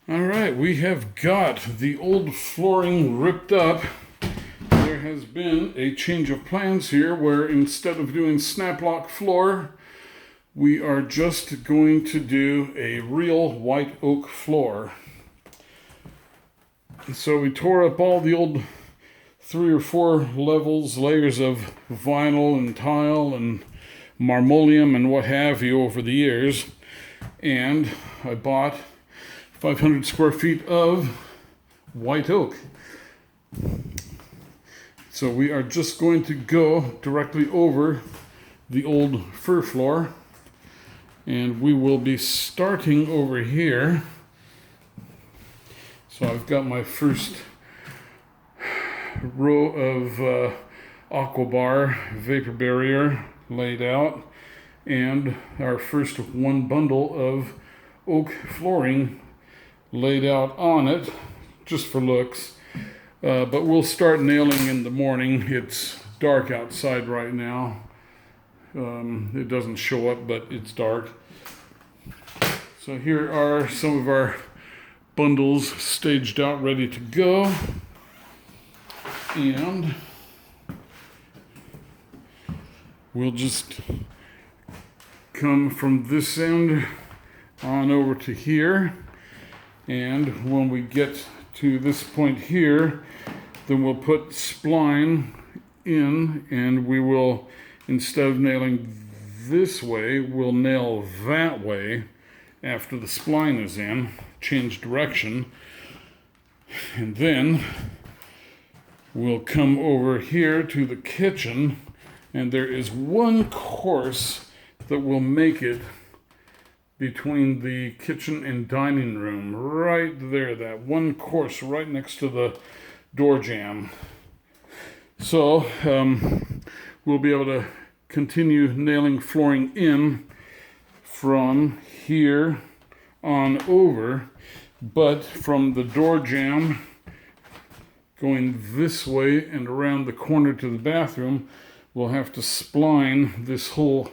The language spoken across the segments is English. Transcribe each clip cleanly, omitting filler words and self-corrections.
All right, we have got the old flooring ripped up. There has been a change of plans here where instead of doing snap lock floor, we are just going to do a real white oak floor. So we tore up all the old 3 or 4 layers of vinyl and tile and marmoleum and what have you over the years. And I bought 500 square feet of white oak. So we are just going to go directly over the old fir floor, and we will be starting over here. So I've got my first row of Aquabar vapor barrier laid out, and our first one bundle of oak flooring laid out on it, just for looks. But we'll start nailing in the morning. It's dark outside right now. It doesn't show up, but it's dark. So here are some of our bundles staged out, ready to go. And we'll just come from this end on over to here. And when we get to this point here, then we'll put spline in, and we will, instead of nailing this way, we'll nail that way after the spline is in, change direction. And then we'll come over here to the kitchen, and there is one course that will make it between the kitchen and dining room, right there, that one course right next to the door jamb. So we'll be able to continue nailing flooring in from here on over, but from the door jamb going this way and around the corner to the bathroom, we'll have to spline this whole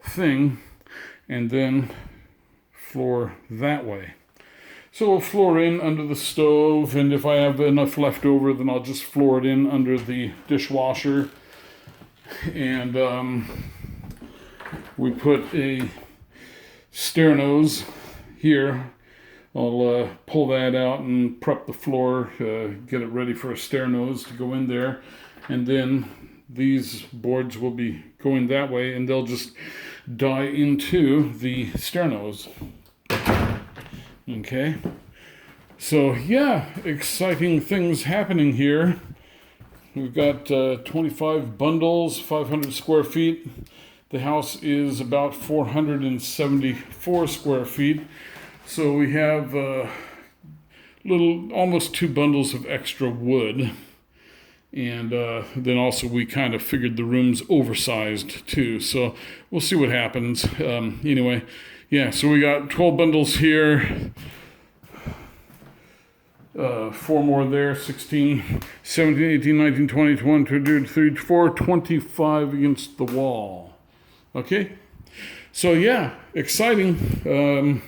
thing and then floor that way. So we'll floor in under the stove, and if I have enough left over, then I'll just floor it in under the dishwasher. And we put a stair nose here. I'll pull that out and prep the floor, get it ready for a stair nose to go in there. And then these boards will be going that way, and they'll just die into the stair nose. Okay, so yeah, exciting things happening here. We've got 25 bundles, 500 square feet. The house is about 474 square feet. So we have almost 2 bundles of extra wood. And then also we kind of figured the room's oversized too. So we'll see what happens. Anyway, yeah, so we got 12 bundles here. 4 more there, 16, 17, 18, 19, 20, 21, 22, 23, 24, 25 against the wall. Okay? So yeah, exciting.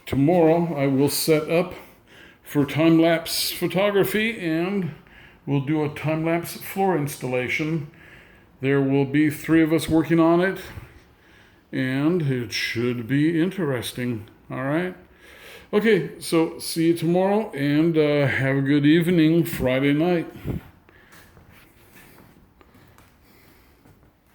Tomorrow I will set up for time-lapse photography, and we'll do a time-lapse floor installation. There will be 3 of us working on it, and it should be interesting. All right? Okay, so see you tomorrow, and have a good evening Friday night.